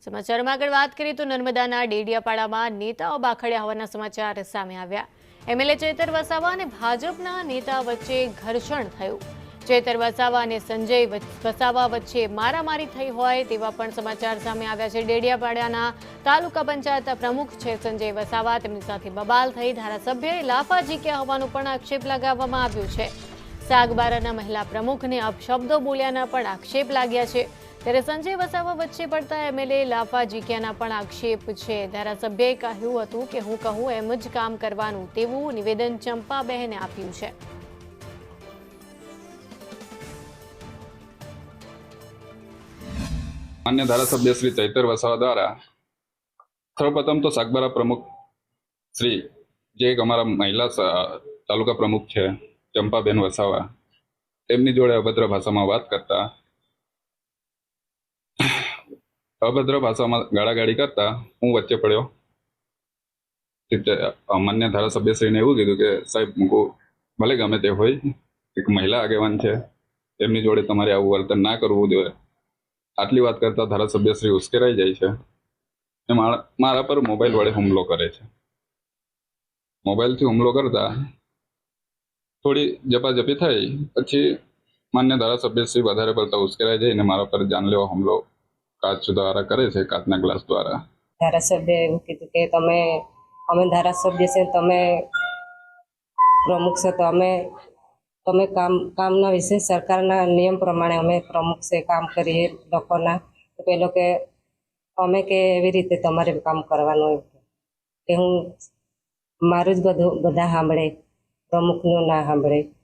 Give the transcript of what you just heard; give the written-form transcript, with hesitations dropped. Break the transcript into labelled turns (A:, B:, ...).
A: સમાચારમાં આગળ વાત કરીએ તો નર્મદાના ડેડિયાપાડામાં નેતાઓ બાખડ્યા હોવાના સમાચાર સામે આવ્યા। એમએલએ ચેતર વસાવા અને ભાજપના નેતા વચ્ચે ઘર્ષણ થયું। ચેતર વસાવા અને સંજય વસાવા વચ્ચે મારામારી થઈ હોય તેવા પણ સમાચાર સામે આવ્યા છે। ડેડિયાપાડાના તાલુકા પંચાયત પ્રમુખ છે સંજય વસાવા, તેમની સાથે બબાલ થઈ ધારાસભ્યએ લાફા ઝીક્યા હોવાનો પણ આક્ષેપ લગાવવામાં આવ્યો છે। સાગબારાના મહિલા પ્રમુખને અપશબ્દો બોલ્યાના પણ આક્ષેપ લાગ્યા છે। ત્યારે સંજય વસાવા વચ્ચે પડતા એમએલએ લાફા ઝીક્યાના પણ આક્ષેપ છે। ધારાસભ્યએ કહ્યું હતું કે હું કહું એમ જ કામ કરવાનું તેવું નિવેદન ચંપાબહેને આપ્યું છે।
B: मान्य धारासभ्य श्री चैतर वसावा द्वारा सर्वप्रथम तो सागबारा प्रमुख श्री जे एक अमरा महिला तालुका प्रमुख है चंपाबेन वसावा एमनी जोड़े अभद्र भाषा में बात करता अभद्र भाषा में गाड़ागाड़ी करता हूँ वच्चे पड़ो। मान्य धारासभ्य श्री ने एवं कीधुं के साहेब मुको भले गमे ते होय एक महिला आगेवान है एमनी जोड़े तमारे आवुं वर्तन ना करवुं जोईए। आटली बात करता धारासभ्य श्री उश्केराई जाय छे। मारा पर मोबाइल वडे हुमलो करे छे। मोबाइल थी हुमलो करता थोड़ी जपाजपी थई पछी मान्य धारासभ्य श्री वधारे पड़ता उश्केराई जाय ने मारा पर जानलेवा हुमलो काच द्वारा करे छे, काचना ग्लास द्वारा।
C: धारासभ्य एवं कीधुं के तमे अमे धारासभ्य छे तमे प्रमुख छे तो अमे तमे कामना विषय सरकारना नियम प्रमाणे अमे प्रमुख से काम करीए लोकोना। तो पेलो के अमे के एवी रीते तमारे काम करवानुं के हूँ मारुं ज बधा सांभळे प्रमुखनुं ना सांभळे।